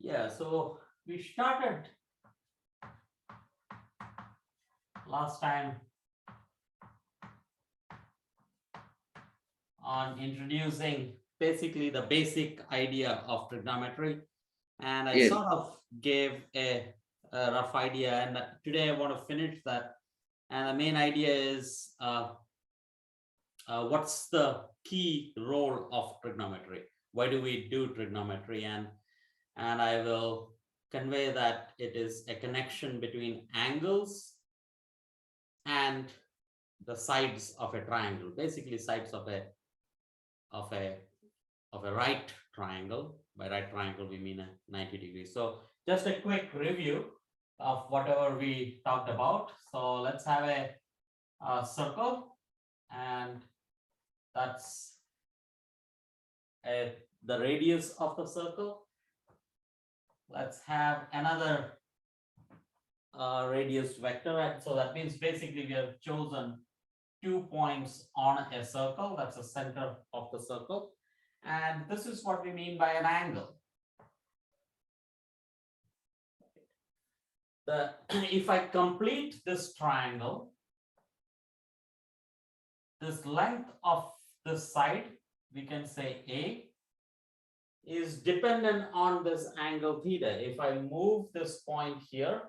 Yeah, so we started last time on introducing basically the basic idea of trigonometry, and I Yes. sort of gave a rough idea, and today I want to finish that. And the main idea is what's the key role of trigonometry? Why do we do trigonometry? And I will convey that it is a connection between angles and the sides of a triangle, basically sides of a right triangle. By right triangle we mean a 90 degrees. So just a quick review of whatever we talked about. So let's have a circle, and that's the radius of the circle. Let's have another radius vector, and so that means basically we have chosen 2 points on a circle. That's the center of the circle, and this is what we mean by an angle. If I complete this triangle, this length of this side, we can say A, is dependent on this angle theta. If I move this point here,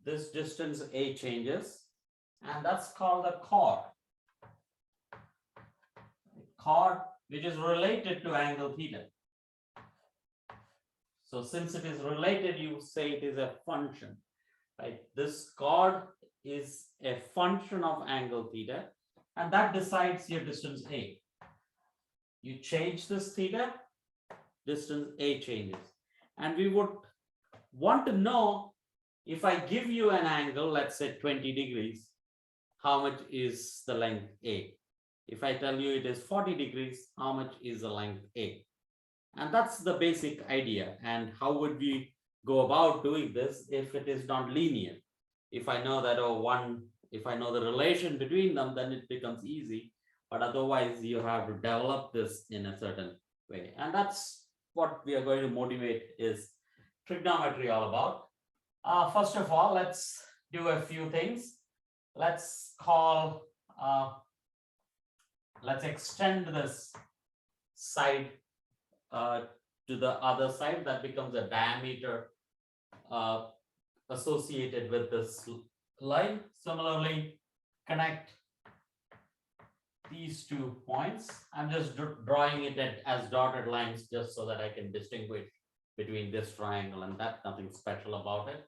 this distance A changes, and that's called a chord. Chord, which is related to angle theta. So since it is related, you say it is a function, right? This chord is a function of angle theta, and that decides your distance A. You change this theta, distance A changes. And we would want to know, if I give you an angle, let's say 20 degrees, how much is the length A? If I tell you it is 40 degrees, how much is the length A? And that's the basic idea. And how would we go about doing this if it is not linear? If I know that, if I know the relation between them, then it becomes easy. But otherwise, you have to develop this in a certain way. And that's what we are going to motivate is trigonometry all about. First of all, let's do a few things. Let's extend this side to the other side. That becomes a diameter associated with this line. Similarly, connect these 2 points. I'm just drawing it as dotted lines just so that I can distinguish between this triangle and that. Nothing special about it.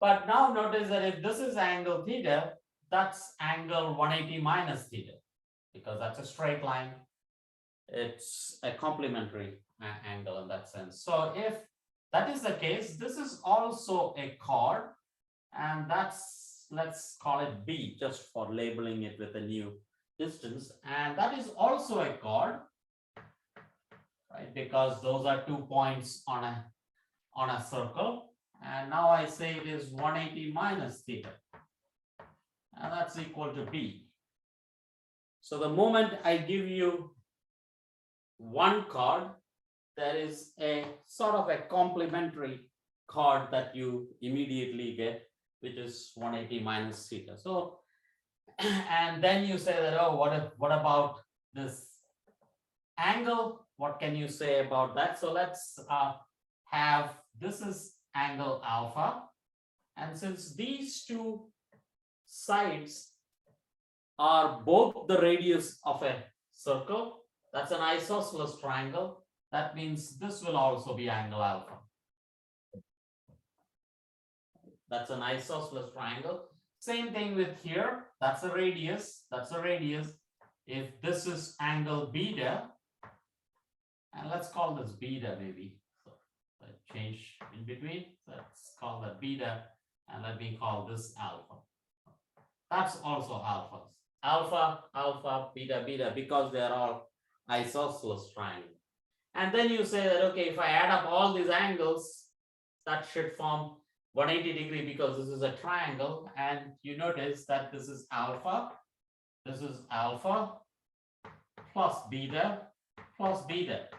But now notice that if this is angle theta, that's angle 180 minus theta, because that's a straight line. It's a complementary angle in that sense. So if that is the case, this is also a chord, and that's, let's call it B, just for labeling it with a new distance, and that is also a chord, right? Because those are 2 points on a circle, and now I say it is 180 minus theta, and that's equal to B. So the moment I give you one chord, there is a sort of a complementary chord that you immediately get, which is 180 minus theta. So, and then you say that, oh, what about this angle? What can you say about that? So let's have, this is angle alpha, and since these 2 sides are both the radius of a circle, that's an isosceles triangle. That means this will also be angle alpha. That's an isosceles triangle. Same thing with here. That's a radius. That's a radius. If this is angle beta, and let's call this beta maybe. So change in between. Let's call that beta, and let me call this alpha. That's also alphas. Alpha, alpha, beta, beta, because they are all isosceles triangle. And then you say that, okay, if I add up all these angles, that should form 180 degree, because this is a triangle, and you notice that this is alpha plus beta plus beta.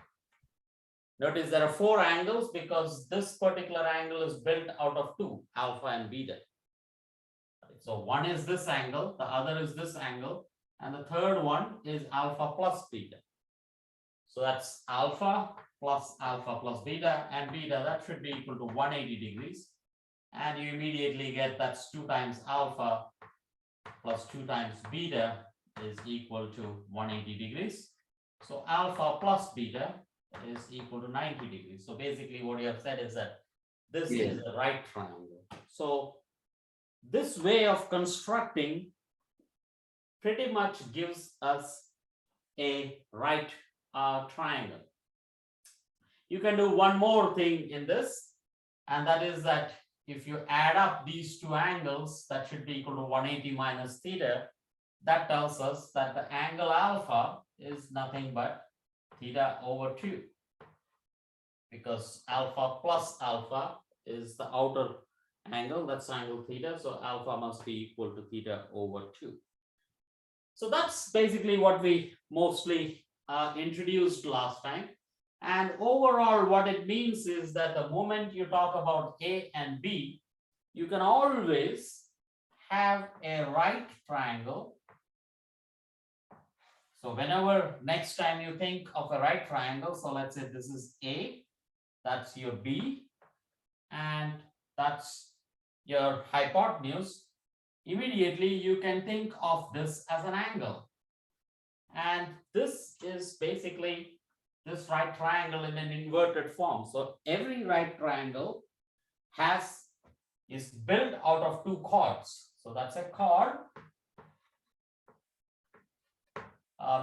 Notice there are 4 angles because this particular angle is built out of 2, alpha and beta. So one is this angle, the other is this angle, and the third one is alpha plus beta. So that's alpha plus beta, and beta, that should be equal to 180 degrees. And you immediately get that's 2 times alpha plus 2 times beta is equal to 180 degrees. So alpha plus beta is equal to 90 degrees. So basically what you have said is that this is the right triangle. So this way of constructing pretty much gives us a right triangle. You can do one more thing in this, and that is that if you add up these 2 angles, that should be equal to 180 minus theta. That tells us that the angle alpha is nothing but theta over 2, because alpha plus alpha is the outer angle, that's angle theta, so alpha must be equal to theta over 2. So that's basically what we mostly introduced last time. And overall what it means is that the moment you talk about A and B, you can always have a right triangle. So whenever next time you think of a right triangle, so let's say this is A, that's your B, and that's your hypotenuse, immediately you can think of this as an angle. And this is basically this right triangle in an inverted form. So every right triangle is built out of 2 chords. So that's a chord.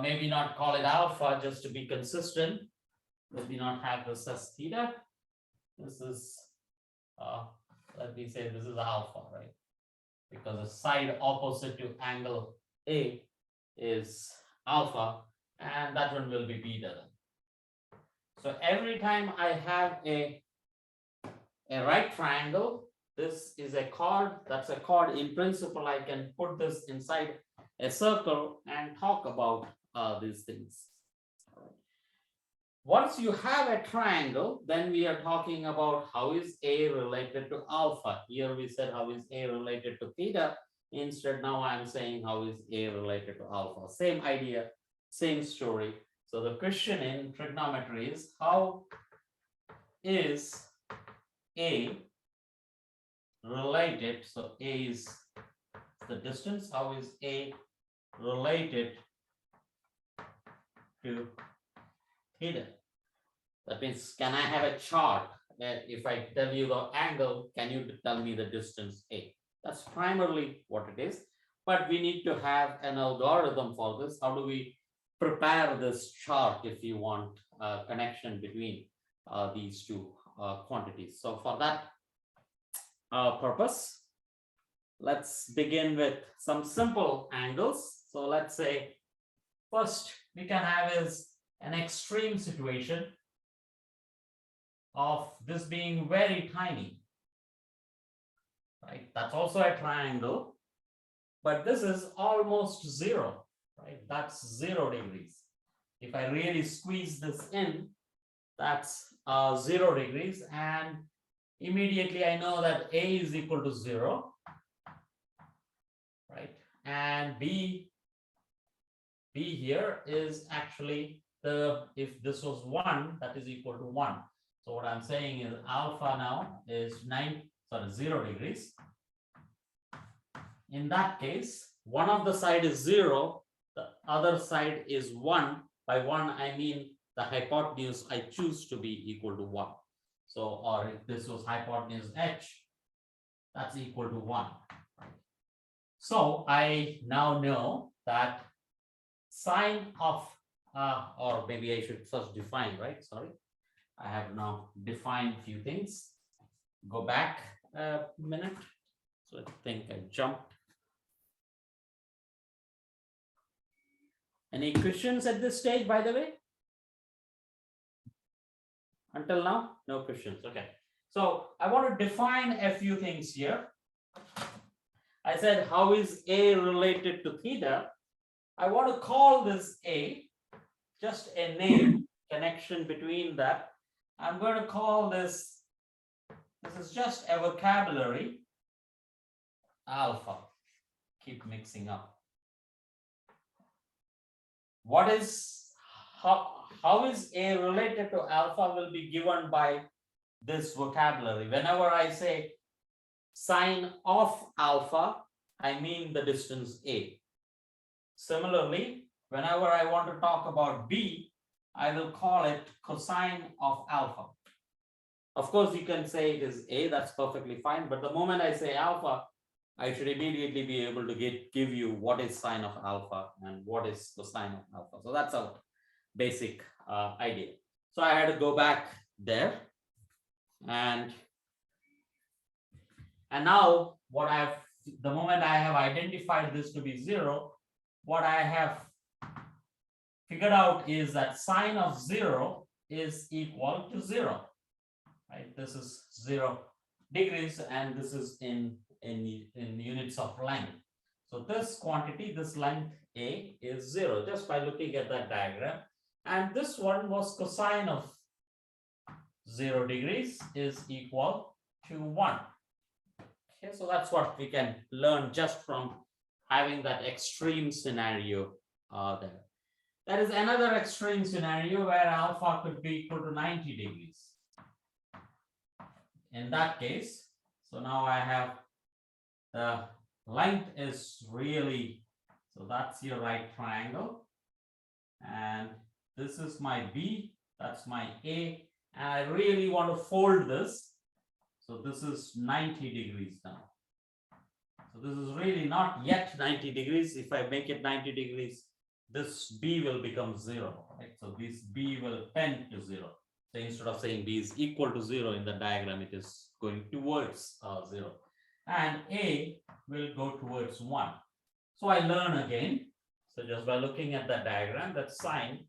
Maybe not call it alpha just to be consistent. Let me not have this as theta. This is, let me say this is alpha, right? Because the side opposite to angle A is alpha, and that one will be beta. So every time I have a right triangle, this is a chord, that's a chord. In principle, I can put this inside a circle and talk about these things. Once you have a triangle, then we are talking about how is A related to alpha. Here we said how is A related to theta. Instead, now I'm saying how is A related to alpha. Same idea, same story. So the question in trigonometry is how is A related, so A is the distance, how is A related to theta? That means, can I have a chart that if I tell you the angle, can you tell me the distance A? That's primarily what it is. But we need to have an algorithm for this. How do we prepare this chart if you want a connection between these 2 quantities? So for that purpose, let's begin with some simple angles. So let's say first we can have is an extreme situation of this being very tiny, right? That's also a triangle, but this is almost 0, right? That's 0 degrees. If I really squeeze this in, that's 0 degrees, and immediately I know that A is equal to 0, right? And B here is actually if this was 1, that is equal to 1. So what I'm saying is alpha now is 0 degrees. In that case, one of the side is 0, the other side is 1. By 1, I mean the hypotenuse I choose to be equal to 1. So, or if this was hypotenuse H, that's equal to 1. So I now know that sine of, or maybe I should first define, right? Sorry. I have now defined a few things. Go back a minute. So I think I jumped. Any questions at this stage, by the way? Until now, no questions. Okay. So I want to define a few things here. I said, how is A related to theta? I want to call this A, just a name, connection between that. I'm going to call this is just a vocabulary, alpha. Keep mixing up. What is, how is A related to alpha will be given by this vocabulary. Whenever I say sine of alpha, I mean the distance A. Similarly, whenever I want to talk about B, I will call it cosine of alpha. Of course, you can say it is A, that's perfectly fine. But the moment I say alpha, I should immediately be able to give you what is sine of alpha and what is cosine of alpha. So that's our basic idea. So I had to go back there. And now what the moment I have identified this to be 0, what I have figured out is that sine of 0 is equal to 0. Right? This is 0 degrees and this is in units of length. So this quantity, this length A is 0 just by looking at that diagram. And this one was cosine of 0 degrees is equal to 1. Okay, so that's what we can learn just from having that extreme scenario there. There is another extreme scenario where alpha could be equal to 90 degrees. In that case, so now I have the length is really, so that's your right triangle. And this is my B, that's my A. And I really want to fold this. So this is 90 degrees now. So this is really not yet 90 degrees. If I make it 90 degrees, this B will become 0. Right? So this B will tend to 0. So instead of saying B is equal to 0 in the diagram, it is going towards 0. And A will go towards 1. So I learn again. So just by looking at the diagram, that sine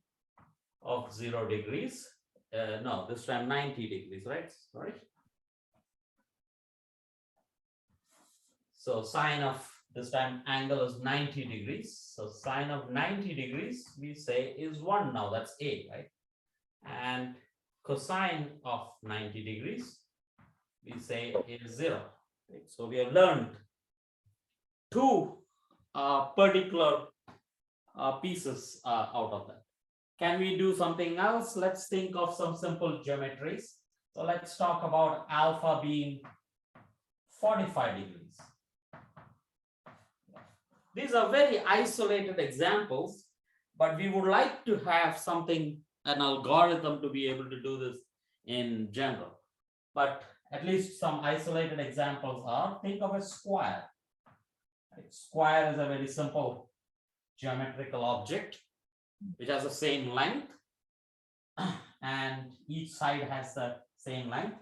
of 0 degrees, no, this time 90 degrees, right? Sorry. So sine of this time angle is 90 degrees. So sine of 90 degrees, we say is 1 now, that's A, right? And cosine of 90 degrees, we say is 0. Right? So we have learned two particular pieces out of that. Can we do something else? Let's think of some simple geometries. So let's talk about alpha being 45 degrees. These are very isolated examples, but we would like to have something, an algorithm to be able to do this in general. But at least some isolated examples are, think of a square. Right? Square is a very simple geometrical object which has the same length and each side has the same length.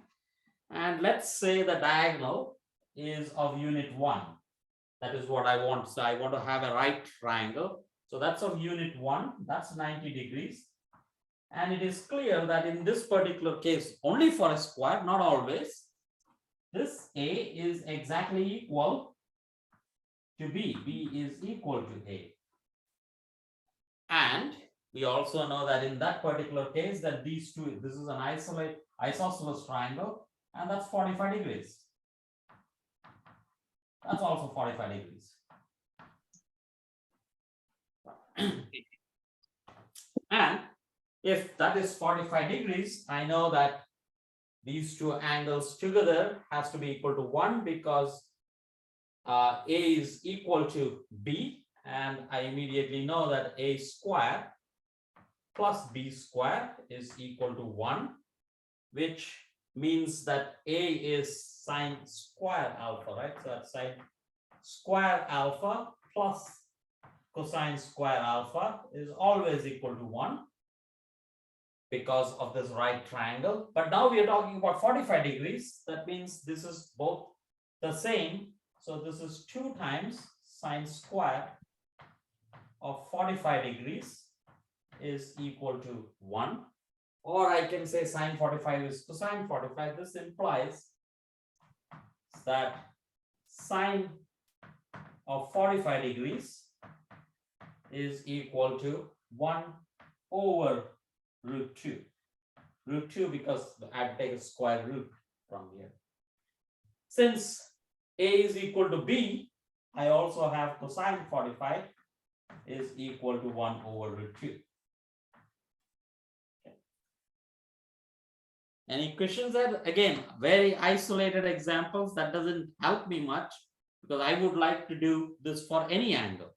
And let's say the diagonal is of unit 1. That is what I want. So I want to have a right triangle. So that's of unit 1. That's 90 degrees. And it is clear that in this particular case, only for a square, not always, this A is exactly equal to B. B is equal to A. And we also know that in that particular case, that these two, this is an isosceles triangle, and that's 45 degrees. That's also 45 degrees. And if that is 45 degrees, I know that these two angles together has to be equal to 1 because A is equal to B, and I immediately know that A square plus B square is equal to 1, which means that A is sine square alpha, right? So that's sine square alpha plus cosine square alpha is always equal to 1 because of this right triangle. But now we are talking about 45 degrees. That means this is both the same. So this is 2 times sine square of 45 degrees is equal to 1. Or I can say sine 45 is cosine 45. This implies that sine of 45 degrees is equal to 1 over root 2, root 2 because I'd take a square root from here. Since A is equal to B, I also have cosine 45 is equal to 1 over root 2. Okay. Any questions there? Again, very isolated examples. That doesn't help me much because I would like to do this for any angle,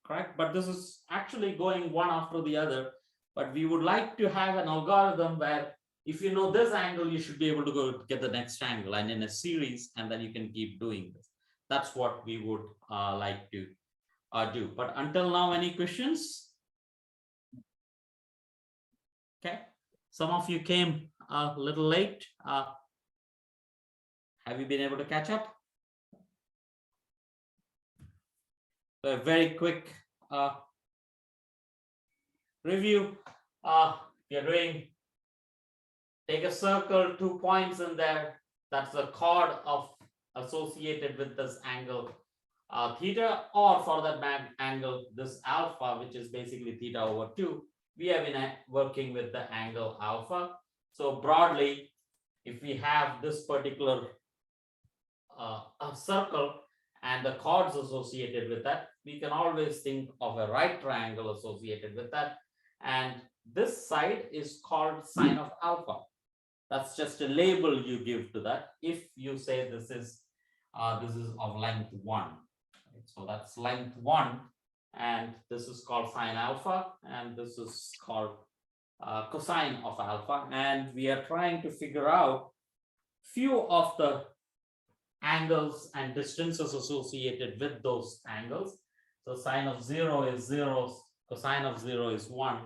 correct? But this is actually going one after the other. But we would like to have an algorithm where if you know this angle, you should be able to go get the next angle and in a series, and then you can keep doing this. That's what we would like to do. But until now, any questions? Okay. Some of you came a little late. Have you been able to catch up? So a very quick review. You're doing, take a circle, 2 points in there. That's the chord of associated with this angle theta, or for that angle, this alpha, which is basically theta over 2. We have been working with the angle alpha. So broadly, if we have this particular circle and the chords associated with that, we can always think of a right triangle associated with that. And this side is called sine of alpha. That's just a label you give to that. If you say this is of length 1. So that's length 1, and this is called sine alpha, and this is called cosine of alpha. And we are trying to figure out few of the angles and distances associated with those angles. So sine of 0 is 0, cosine of 0 is 1,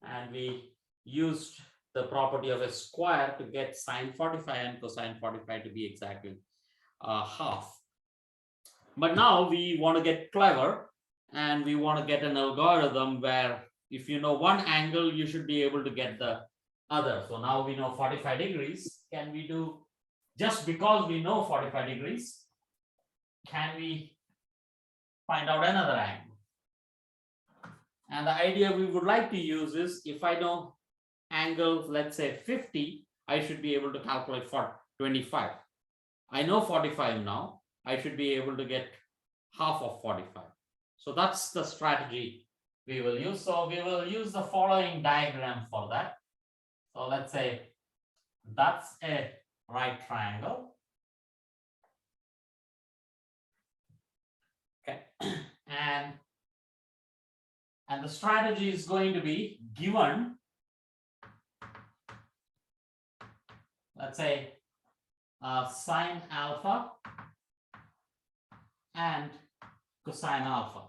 and we used the property of a square to get sine 45 and cosine 45 to be exactly half. But now we want to get clever, and we want to get an algorithm where if you know one angle, you should be able to get the other. So now we know 45 degrees. Can we do, just because we know 45 degrees, can we find out another angle? And the idea we would like to use is, if I know angle, let's say 50, I should be able to calculate for 25. I know 45 now. I should be able to get half of 45. So that's the strategy we will use. So we will use the following diagram for that. So let's say that's a right triangle. Okay. And the strategy is going to be given, let's say sine alpha and cosine alpha.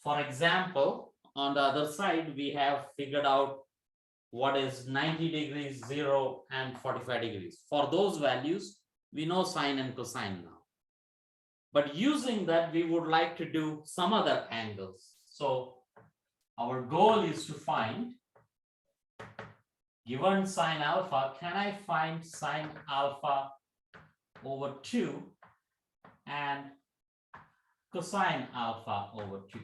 For example, on the other side, we have figured out what is 90 degrees, 0, and 45 degrees. For those values, we know sine and cosine now. But using that, we would like to do some other angles. So our goal is to find, given sine alpha, can I find sine alpha over 2 and cosine alpha over 2?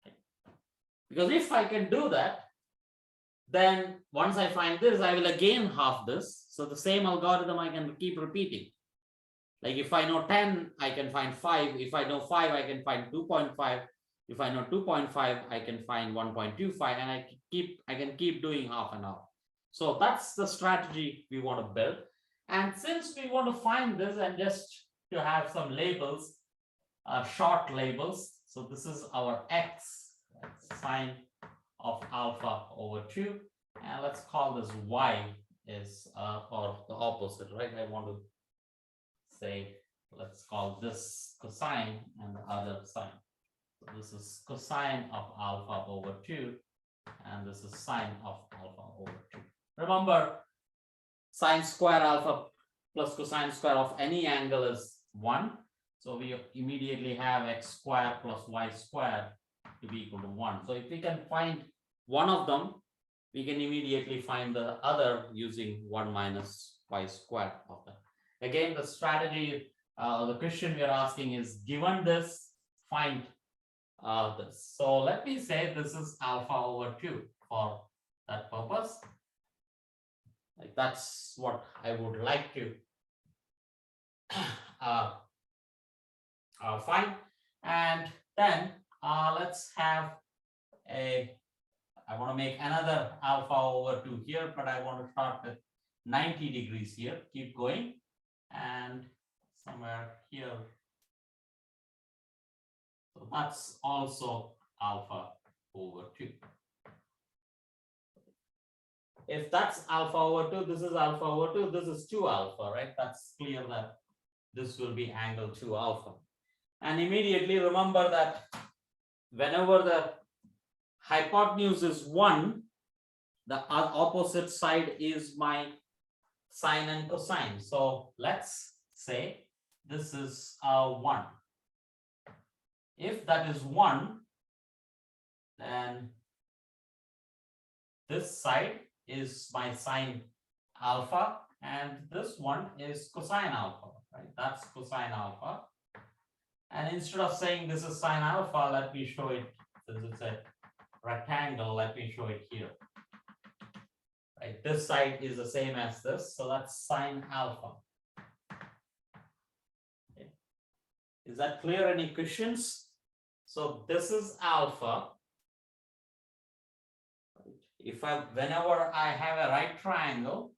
Okay. Because if I can do that, then once I find this, I will again half this. So the same algorithm I can keep repeating. Like if I know 10, I can find 5. If I know 5, I can find 2.5. If I know 2.5, I can find 1.25, and I can keep doing half and half. So that's the strategy we want to build. And since we want to find this, and just to have some labels, short labels. So this is our x, sine of alpha over 2, and let's call this y is or the opposite, right? I want to say, let's call this cosine and the other sine. So this is cosine of alpha over 2, and this is sine of alpha over 2. Remember, sine square alpha plus cosine square of any angle is 1. So we immediately have x square plus y square to be equal to 1. So if we can find one of them, we can immediately find the other using 1 minus y squared of that. Again, the strategy, the question we are asking is, given this, find this. So let me say this is alpha over 2 for that purpose. Like that's what I would like to find. And then let's have I want to make another alpha over 2 here, but I want to start with 90 degrees here. Keep going. And somewhere here. So that's also alpha over 2. If that's alpha over 2, this is alpha over 2, this is 2 alpha, right? That's clear that this will be angle 2 alpha. And immediately remember that whenever the hypotenuse is 1, the opposite side is my sine and cosine. So let's say this is 1. If that is 1, then this side is my sine alpha and this one is cosine alpha, right? That's cosine alpha. And instead of saying this is sine alpha, let me show it, since it's a rectangle, let me show it here. Right, this side is the same as this, so that's sine alpha. Okay. Is that clear? Any questions? So this is alpha. Whenever I have a right triangle,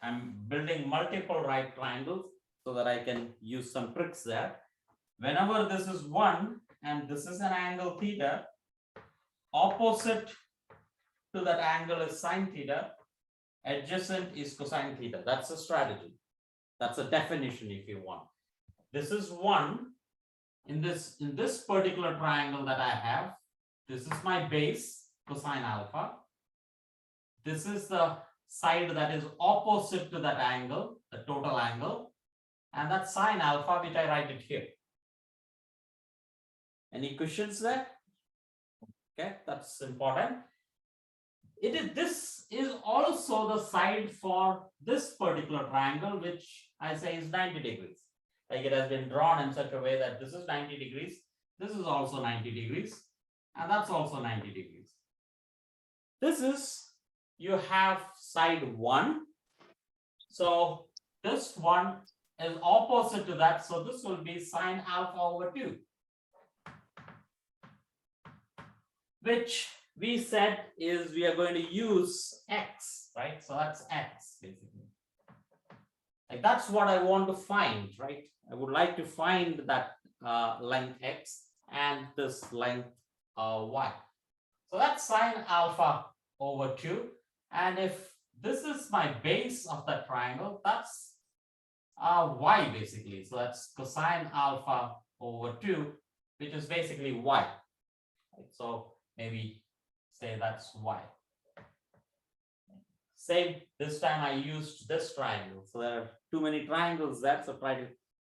I'm building multiple right triangles so that I can use some tricks there. Whenever this is 1 and this is an angle theta, opposite to that angle is sine theta, adjacent is cosine theta. That's a strategy. That's a definition if you want. This is 1 in this particular triangle that I have. This is my base, cosine alpha. This is the side that is opposite to that angle, the total angle, and that's sine alpha, which I write it here. Any questions there? Okay, that's important. This is also the side for this particular triangle, which I say is 90 degrees. Like it has been drawn in such a way that this is 90 degrees, this is also 90 degrees, and that's also 90 degrees. This is, you have side 1. So this one is opposite to that. So this will be sine alpha over 2, which we said is we are going to use x, right? So that's x basically. Like that's what I want to find, right? I would like to find that length x and this length y. So that's sine alpha over 2. And if this is my base of that triangle, that's y basically. So that's cosine alpha over 2, which is basically y. Right? So maybe say that's y. Same, this time I used this triangle. So there are too many triangles there. So try to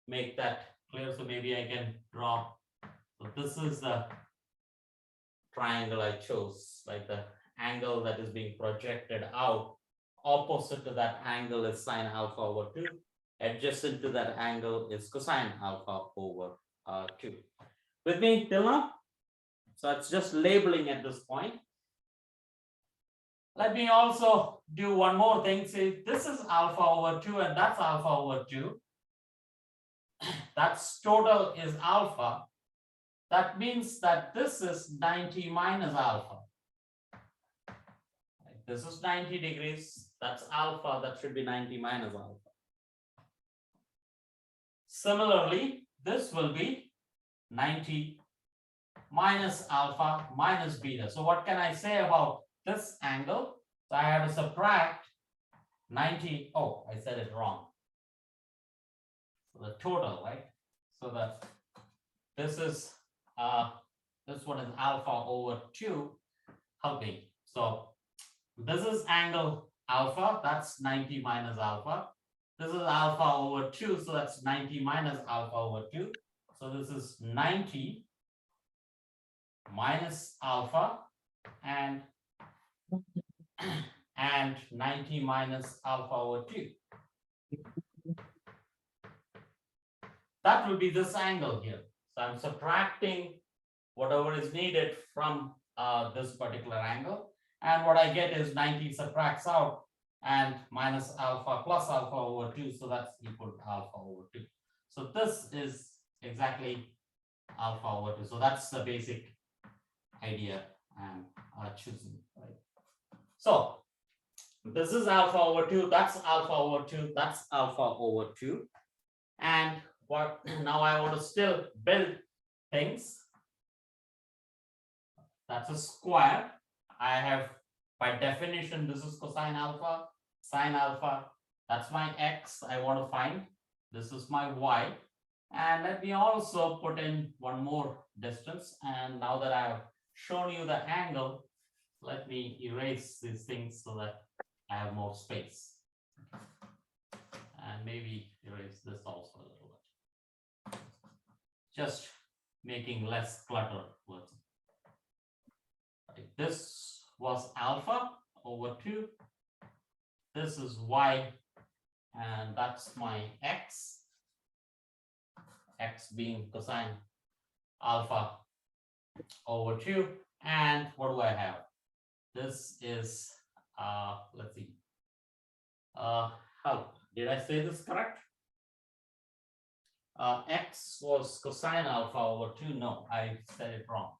make that clear. So maybe I can draw. So this is the triangle I chose, like the angle that is being projected out. Opposite to that angle is sine alpha over 2. Adjacent to that angle is cosine alpha over 2. With me till now? So it's just labeling at this point. Let me also do one more thing. Say this is alpha over 2 and that's alpha over 2. That's total is alpha. That means that this is 90 minus alpha. This is 90 degrees. That's alpha. That should be 90 minus alpha. Similarly, this will be 90 minus alpha minus beta. So what can I say about this angle? So I have to subtract 90. Oh, I said it wrong. So the total, right? So that this is this one is alpha over 2. Help me. So this is angle alpha. That's 90 minus alpha. This is alpha over 2. So that's 90 minus alpha over 2. So this is 90 minus alpha and 90 minus alpha over 2. That will be this angle here. So I'm subtracting whatever is needed from this particular angle. And what I get is 90 subtracts out and minus alpha plus alpha over 2. So that's equal to alpha over 2. So this is exactly alpha over 2. So that's the basic idea I'm choosing. Right? So this is alpha over 2. That's alpha over 2. That's alpha over 2. And what now I want to still build things. That's a square. I have, by definition, this is cosine alpha, sine alpha. That's my x I want to find. This is my y. And let me also put in one more distance. And now that I've shown you the angle, let me erase these things so that I have more space. And maybe erase this also a little bit. Just making less clutter with it. Right. This was alpha over 2. This is y, and that's my x. X being cosine alpha over 2. And what do I have? This is, let's see. How did I say this correct? X was cosine alpha over 2. No, I said it wrong.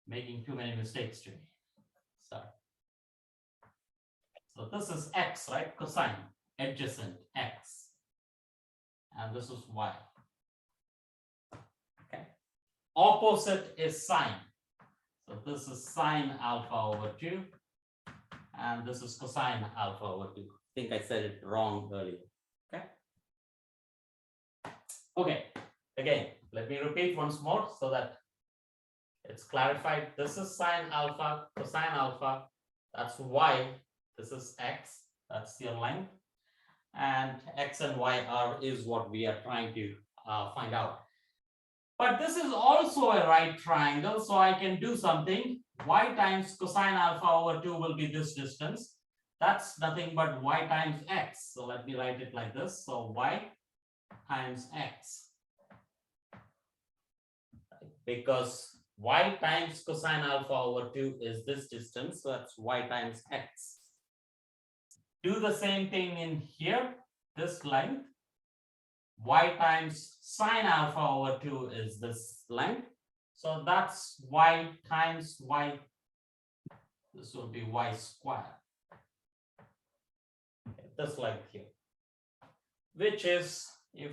Making too many mistakes today. Sorry. So this is x, right? Cosine, adjacent x. And this is y. Okay. Opposite is sine. So this is sine alpha over 2. And this is cosine alpha over 2. I think I said it wrong earlier. Okay. Okay. Again, let me repeat once more so that it's clarified. This is sine alpha, cosine alpha. That's y. This is x. That's your length. And x and y is what we are trying to find out. But this is also a right triangle, so I can do something. Y times cosine alpha over 2 will be this distance. That's nothing but y times x. So let me write it like this. So y times x. Because y times cosine alpha over 2 is this distance. So that's y times x. Do the same thing in here, this length. Y times sine alpha over 2 is this length. So that's y times y. This will be y squared. This length here. Which is, if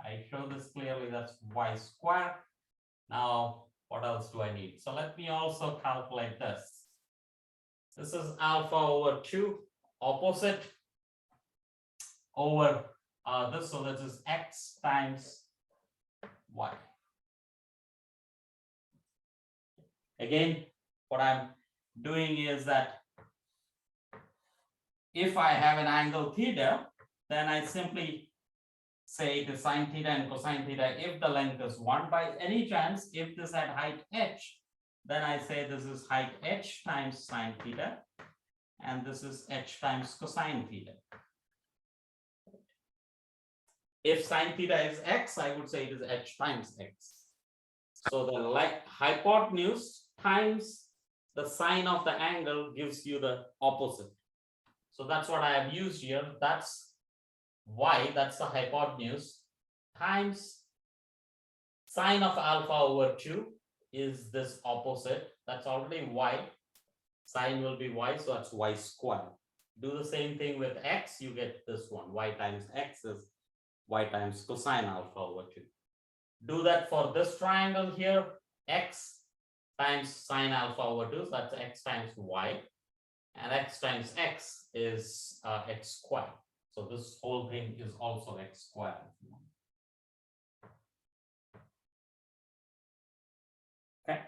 I show this clearly, that's y squared. Now, what else do I need? So let me also calculate this. This is alpha over 2, opposite over this. So this is x times y. Again, what I'm doing is that if I have an angle theta, then I simply say it is sine theta and cosine theta if the length is 1. By any chance, if this had height h, then I say this is height h times sine theta, and this is h times cosine theta. If sine theta is x, I would say it is h times x. So the hypotenuse times the sine of the angle gives you the opposite. So that's what I have used here. That's y, that's the hypotenuse, times sine of alpha over 2 is this opposite. That's already y. Sine will be y, so that's y squared. Do the same thing with x, you get this one. Y times x is y times cosine alpha over 2. Do that for this triangle here, x times sine alpha over 2, so that's x times y. And x times x is x squared. So this whole thing is also x squared. Okay.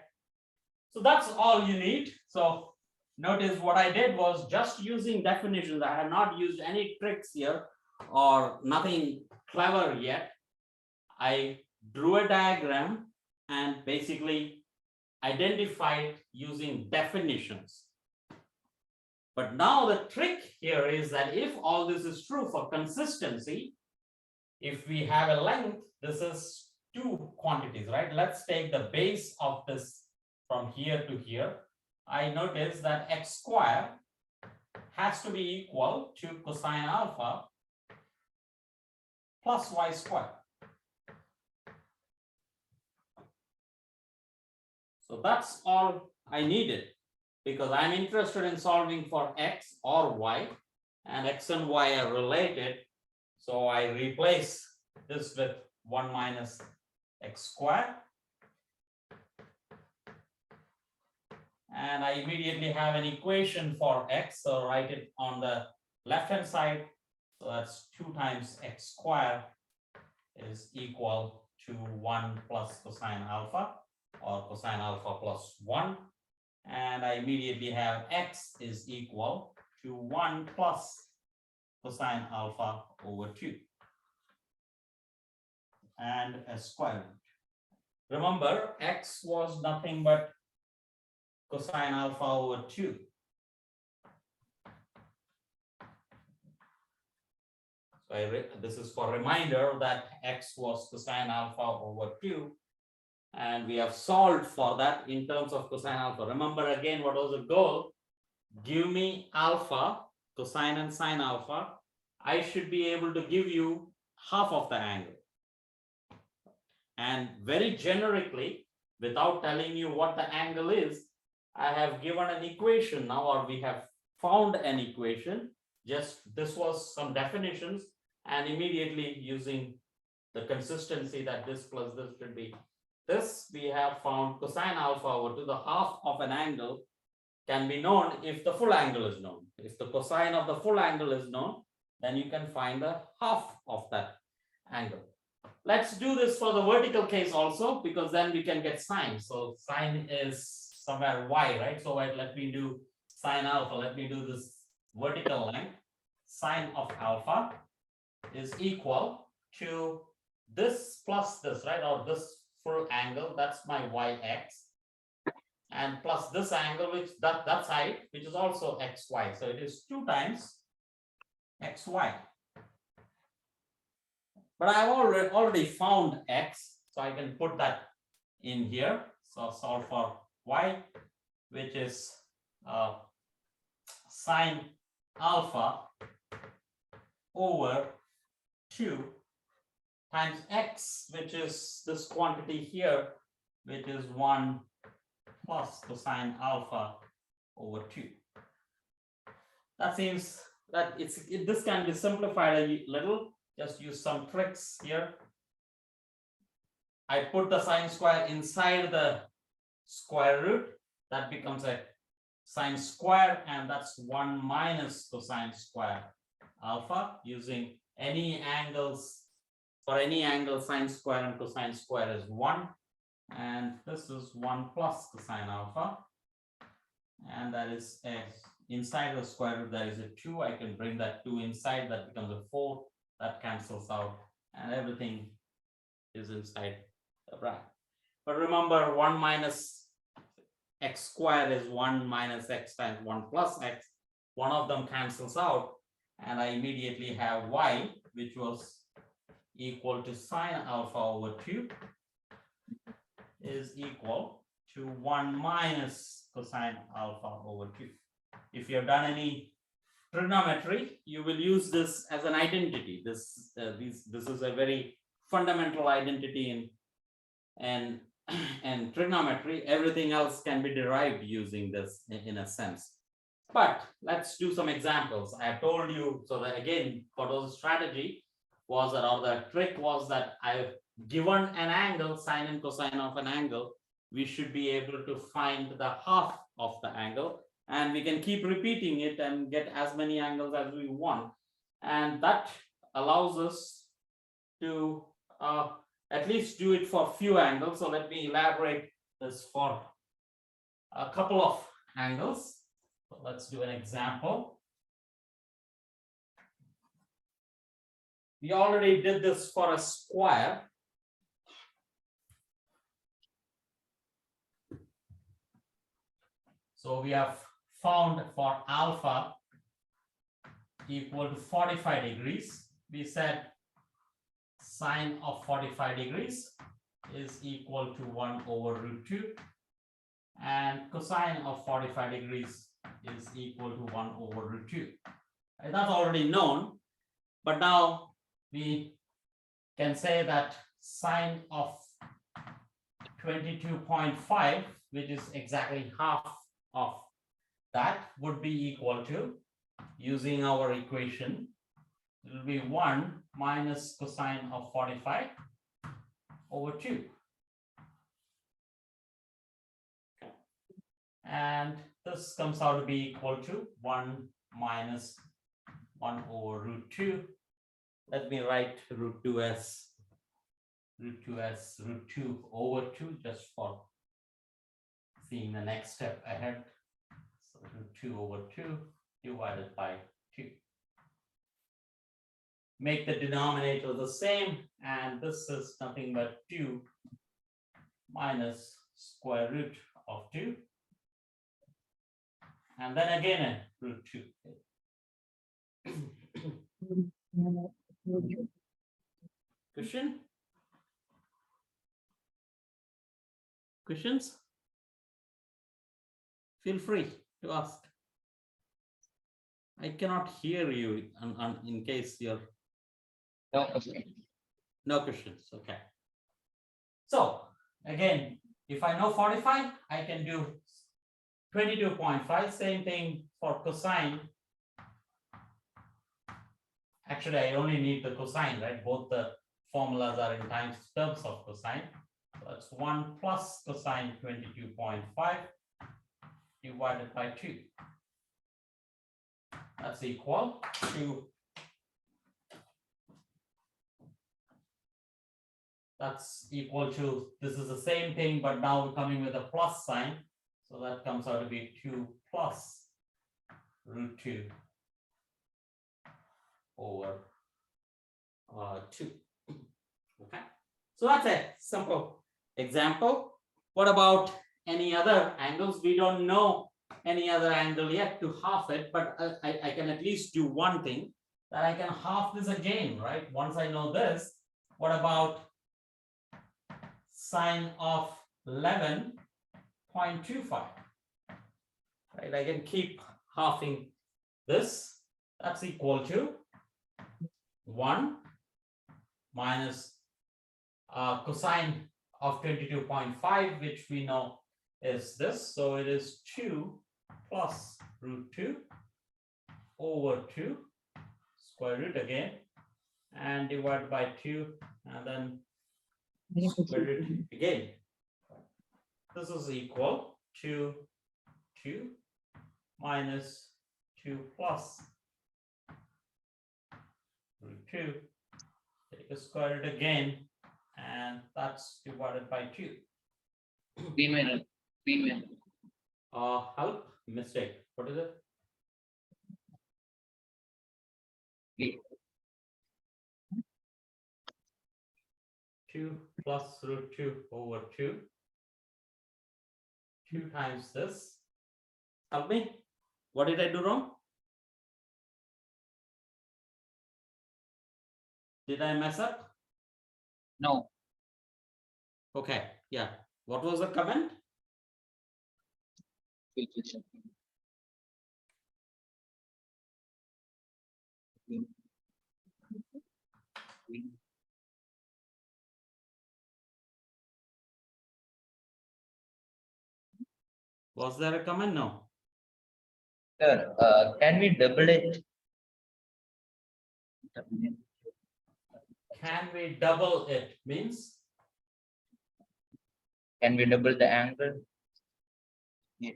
So that's all you need. So notice what I did was just using definitions. I have not used any tricks here or nothing clever yet. I drew a diagram and basically identified using definitions. But now the trick here is that if all this is true for consistency, if we have a length, this is two quantities, right? Let's take the base of this from here to here. I notice that x squared has to be equal to cosine alpha plus y squared. So that's all I needed, because I'm interested in solving for x or y, and x and y are related. So I replace this with 1 minus x squared. And I immediately have an equation for x, so write it on the left hand side. So that's 2 times x squared is equal to 1 plus cosine alpha, or cosine alpha plus 1. And I immediately have x is equal to 1 plus cosine alpha over 2 and a square root. Remember, x was nothing but cosine alpha over 2. So this is for reminder that x was cosine alpha over 2, and we have solved for that in terms of cosine alpha. Remember again, what was the goal? Give me alpha, cosine and sine alpha. I should be able to give you half of the angle. And very generically, without telling you what the angle is, I have given an equation now, or we have found an equation. Just this was some definitions, and immediately using the consistency that this plus this should be this, we have found cosine alpha over to the half of an angle can be known if the full angle is known. If the cosine of the full angle is known, then you can find the half of that angle. Let's do this for the vertical case also, because then we can get sine. So sine is somewhere y, right? So let me do sine alpha. Let me do this vertical length. Sine of alpha is equal to this plus this, right? Or this full angle, that's my yx. And plus this angle, which that side, which is also xy. So it is 2 times xy. But I've already found x, so I can put that in here. So solve for y, which is sine alpha over 2 times x, which is this quantity here, which is 1 plus cosine alpha over 2. That seems that this can be simplified a little. Just use some tricks here. I put the sine square inside the square root. That becomes a sine square, and that's 1 minus cosine square alpha. Using any angles, for any angle, sine square and cosine square is 1. And this is 1 plus cosine alpha. And that is inside the square root, there is a 2. I can bring that 2 inside, that becomes a 4. That cancels out, and everything is inside the bracket. But remember, 1 minus x squared is 1 minus x times 1 plus x. One of them cancels out, and I immediately have y, which was equal to sine alpha over 2 is equal to 1 minus cosine alpha over 2. If you have done any trigonometry, you will use this as an identity. This is a very fundamental identity in trigonometry. Everything else can be derived using this in a sense. But let's do some examples. I have told you, so that again, Koto's strategy was that, or the trick was that I've given an angle, sine and cosine of an angle, we should be able to find the half of the angle. And we can keep repeating it and get as many angles as we want. And that allows us to at least do it for a few angles. So let me elaborate this for a couple of angles. So let's do an example. We already did this for a square. So we have found for alpha equal to 45 degrees. We said sine of 45 degrees is equal to 1 over root 2. And cosine of 45 degrees is equal to 1 over root 2. And that's already known, but now we can say that sine of 22.5, which is exactly half of that, would be equal to, using our equation, it will be 1 minus cosine of 45 over 2. Okay. And this comes out to be equal to 1 minus 1 over root 2. Let me write root 2 as root 2 over 2, just for seeing the next step ahead. So root 2 over 2 divided by 2. Make the denominator the same, and this is nothing but 2 minus square root of 2. And then again root 2. Question? Questions? Feel free to ask. I cannot hear you in case you're... No question. No questions, okay. So again, if I know 45, I can do 22.5, same thing for cosine. Actually, I only need the cosine, right? Both the formulas are in terms of cosine. So that's 1 plus cosine 22.5 divided by 2. That's equal to, this is the same thing, but now we're coming with a plus sign. So that comes out to be 2 plus root 2 over 2. Okay. So that's a simple example. What about any other angles? We don't know any other angle yet to half it, but I can at least do one thing, that I can half this again, right? Once I know this, what about sine of 11.25? Right, I can keep halving this. That's equal to 1 minus cosine of 22.5, which we know is this. So it is 2 plus root 2 over 2 square root again, and divided by 2, and then square root again. This is equal to 2 minus 2 plus root 2. Take a square root again, and that's divided by 2. Help, mistake. What is it? 2 plus root 2 over 2. 2 times this. Help me. What did I do wrong? Did I mess up? No. Okay. Yeah. What was the comment? Was there a comment? No. Sir, can we double it? Can we double it? Means? Can we double the angle?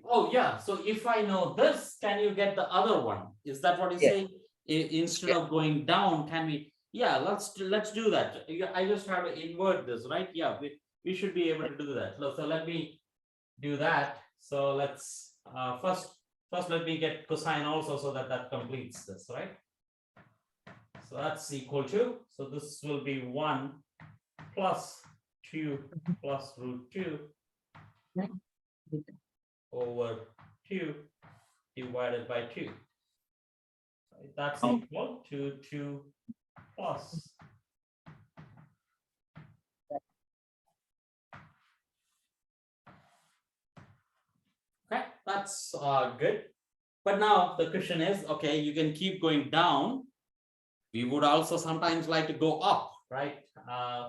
Oh, yeah. So if I know this, can you get the other one? Is that what you're saying? Instead of going down, can we? Yeah, let's do that. I just have to invert this, right? Yeah, we should be able to do that. So let me do that. So let's first let me get cosine also, so that completes this, right? So that's equal to, so this will be 1 plus 2 plus root 2 over 2 divided by 2. That's equal to 2 plus. Okay, that's good. But now the question is, okay, you can keep going down. We would also sometimes like to go up, right?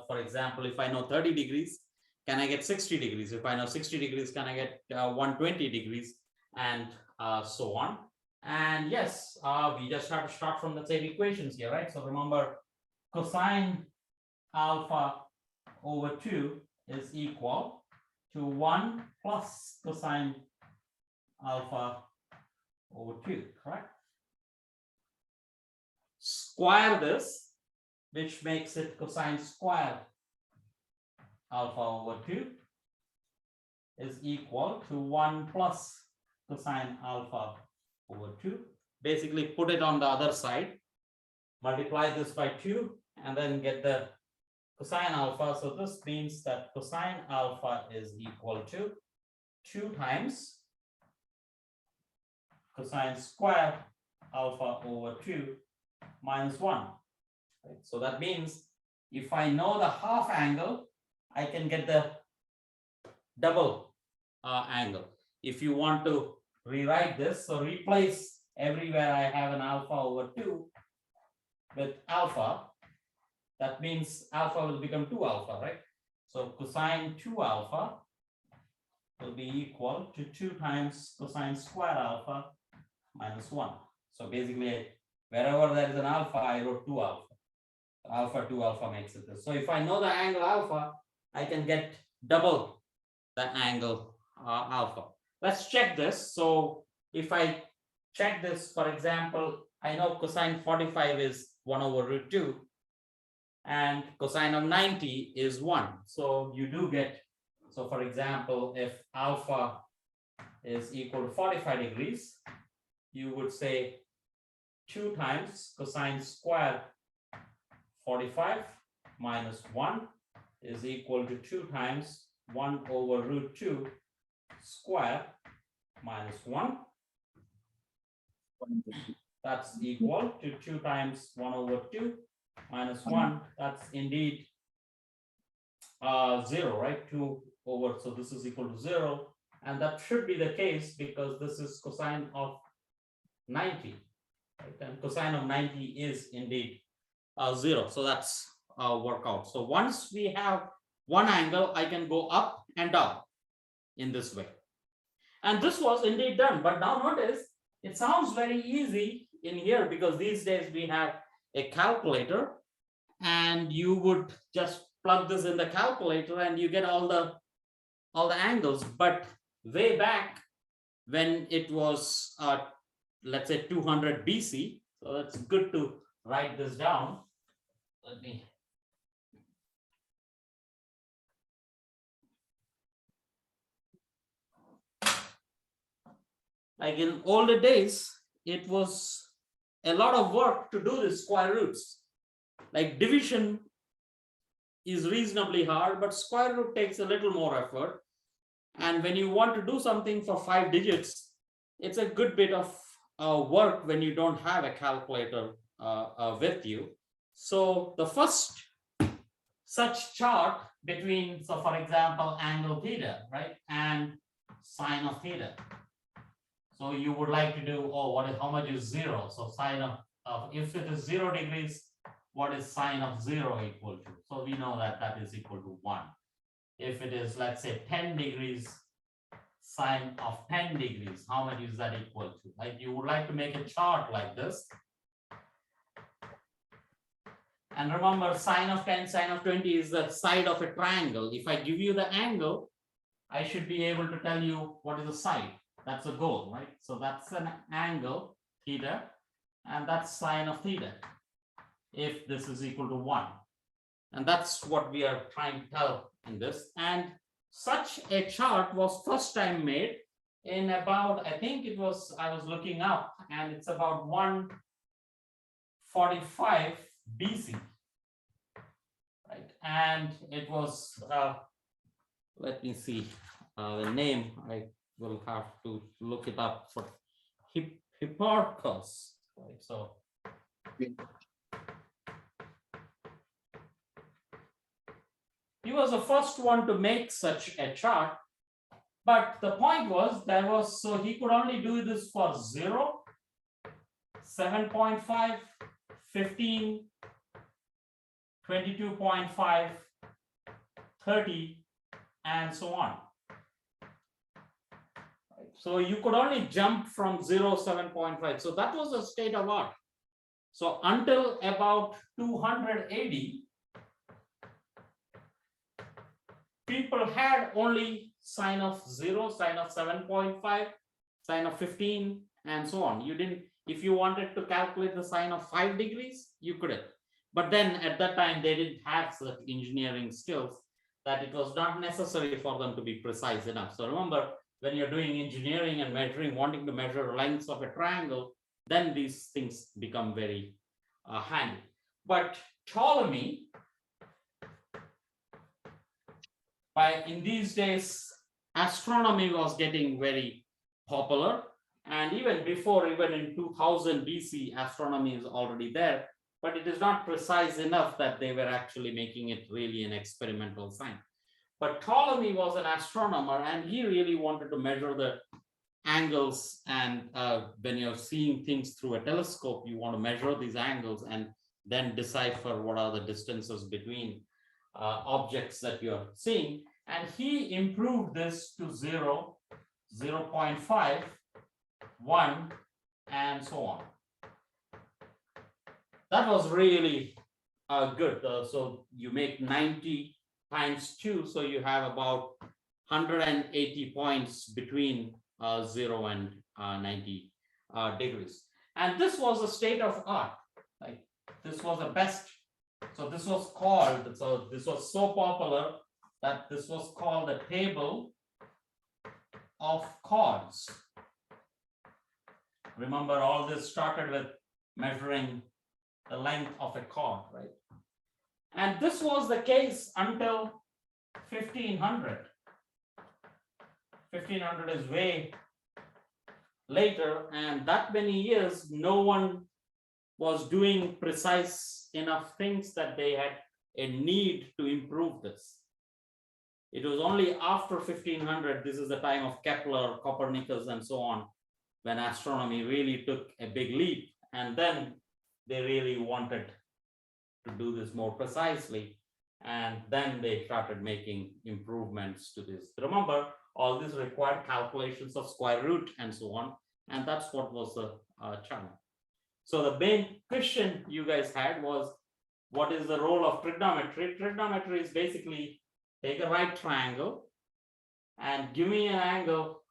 For example, if I know 30 degrees, can I get 60 degrees? If I know 60 degrees, can I get 120 degrees? And so on. And yes, we just have to start from the same equations here, right? So remember, cosine alpha over 2 is equal to 1 plus cosine alpha over 2, correct? Square this, which makes it cosine square alpha over 2 is equal to 1 plus cosine alpha over 2. Basically, put it on the other side, multiply this by 2, and then get the cosine alpha. So this means that cosine alpha is equal to 2 times cosine square alpha over 2 minus 1. Right? So that means if I know the half angle, I can get the double angle. If you want to rewrite this, so replace everywhere I have an alpha over 2 with alpha. That means alpha will become 2 alpha, right? So cosine 2 alpha will be equal to 2 times cosine square alpha minus 1. So basically, wherever there is an alpha, I wrote 2 alpha. Alpha 2 alpha makes it this. So if I know the angle alpha, I can get double the angle alpha. Let's check this. So if I check this, for example, I know cosine 45 is 1 over root 2 and cosine of 90 is 1. So you do get, so for example, if alpha is equal to 45 degrees, you would say 2 times cosine square 45 minus 1 is equal to 2 times 1 over root 2 square minus 1. That's equal to 2 times 1 over 2 minus 1. That's indeed 0, right? 2 over, so this is equal to 0. And that should be the case because this is cosine of 90. Right? And cosine of 90 is indeed 0. So that's work out. So once we have one angle, I can go up and down in this way. And this was indeed done. But now notice, it sounds very easy in here because these days we have a calculator and you would just plug this in the calculator and you get all the angles. But way back when it was, let's say 200 BC, so it's good to write this down. Let me. Like in older days, it was a lot of work to do the square roots. Like division is reasonably hard, but square root takes a little more effort. And when you want to do something for 5 digits, it's a good bit of work when you don't have a calculator with you. So the first such chart between, so for example, angle theta, right, and sine of theta. So you would like to do, how much is 0? So sine of if it is 0 degrees, what is sine of 0 equal to? So we know that that is equal to 1. If it is, let's say 10 degrees, sine of 10 degrees, how much is that equal to? Like you would like to make a chart like this. And remember, sine of 10, sine of 20 is the side of a triangle. If I give you the angle, I should be able to tell you what is the side. That's the goal, right? So that's an angle, theta, and that's sine of theta, if this is equal to 1. And that's what we are trying to tell in this. And such a chart was first time made in about, I think it was, I was looking up, and it's about 145 BC, right? And it was, let me see the name. I will have to look it up for Hipparchus, right? So he was the first one to make such a chart, But the point was, so he could only do this for 0, 7.5, 15, 22.5, 30, and so on. So you could only jump from 0, 7.5. So that was a state of art. So until about 200 AD, people had only sine of 0, sine of 7.5, sine of 15, and so on. You didn't, if you wanted to calculate the sine of 5 degrees, you couldn't. But then at that time, they didn't have such engineering skills that it was not necessary for them to be precise enough. So remember, when you're doing engineering and measuring, wanting to measure lengths of a triangle, then these things become very handy. But Ptolemy, in these days, astronomy was getting very popular, and even before, even in 2000 BC, astronomy is already there, but it is not precise enough that they were actually making it really an experimental science. But Ptolemy was an astronomer, and he really wanted to measure the angles, and when you're seeing things through a telescope, you want to measure these angles and then decipher what are the distances between objects that you're seeing. And he improved this to 0, 0.5, 1, and so on. That was really good. So you make 90 times 2, so you have about 180 points between 0 and 90 degrees. And this was a state of art. Like, this was the best. So this was called, so this was so popular that this was called the table of chords. Remember, all this started with measuring the length of a chord, right? And this was the case until 1500. 1500 is way later, and that many years, no one was doing precise enough things that they had a need to improve this. It was only after 1500, this is the time of Kepler, Copernicus, and so on, when astronomy really took a big leap, and then they really wanted to do this more precisely, and then they started making improvements to this. Remember, all this required calculations of square root and so on, and that's what was the challenge. So the main question you guys had was, what is the role of trigonometry? Trigonometry is basically take a right triangle and give me an angle.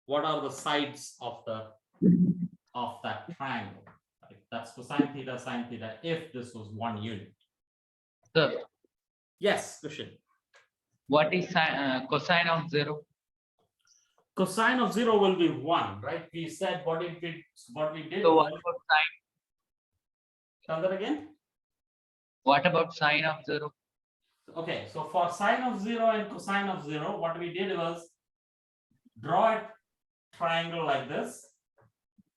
What are the sides of that triangle? Right? That's cosine theta, sine theta, if this was one unit. Sir, Yes, question. what is cosine of 0? Cosine of 0 will be 1, right? We said what we did. So what about sine? Tell that again. What about sine of 0? Okay, so for sine of 0 and cosine of 0, what we did was draw a triangle like this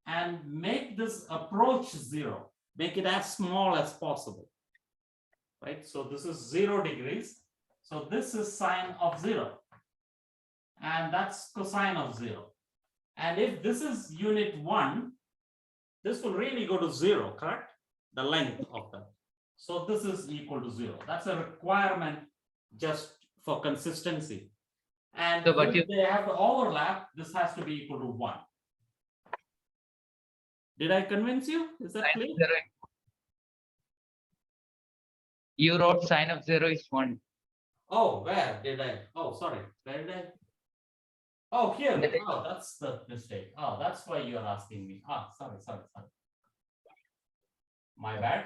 and make this approach 0. Make it as small as possible. Right? So this is 0 degrees. So this is sine of 0. And that's cosine of 0. And if this is unit 1, this will really go to 0, correct? The length of that. So this is equal to 0. That's a requirement just for consistency. And So, but if they have to overlap, this has to be equal to 1. Did I convince you? Is that clear? You wrote sine of 0 is 1. Oh, where did I? Oh, sorry. Where did I? Oh, here. Oh, that's the mistake. Oh, that's why you're asking me. Ah, sorry. My bad.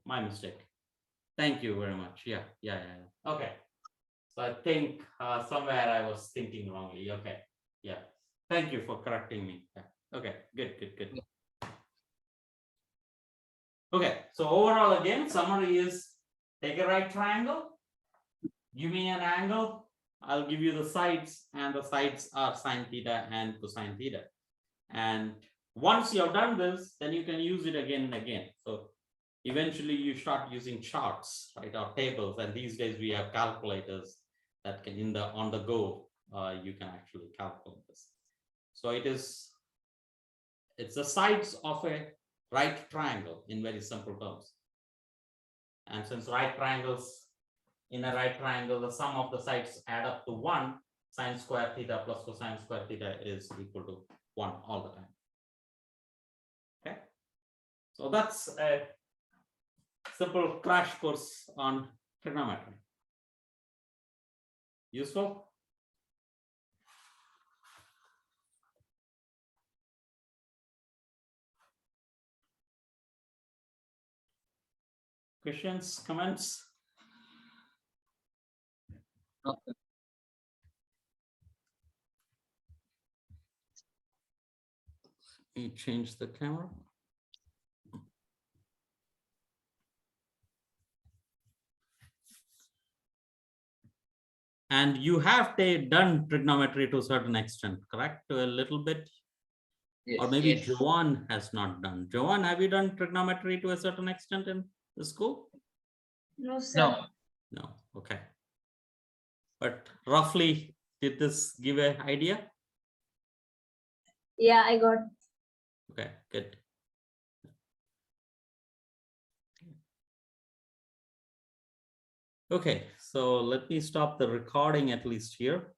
My mistake. Thank you very much. Yeah. Okay. So I think somewhere I was thinking wrongly. Okay. Yeah. Thank you for correcting me. Yeah. Okay. Good. Okay. So overall, again, summary is take a right triangle. Give me an angle. I'll give you the sides, and the sides are sine theta and cosine theta. And once you have done this, then you can use it again and again. So eventually you start using charts, right, or tables. And these days we have calculators that can on the go you can actually calculate this. So it's the sides of a right triangle in very simple terms. And since right triangles, in a right triangle, the sum of the sides add up to 1, sine square theta plus cosine square theta is equal to 1 all the time. Okay, so that's a simple crash course on trigonometry. Useful? Questions, comments? Okay. Let me change the camera. And you have done trigonometry to a certain extent, correct? To a little bit, or Yes, maybe yes. Joanne has not done. Joanne, have you done trigonometry to a certain extent in the school? No, sir. No, No, okay. But roughly, did this give an idea? Yeah, I got. Okay, good. Okay, so let me stop the recording at least here.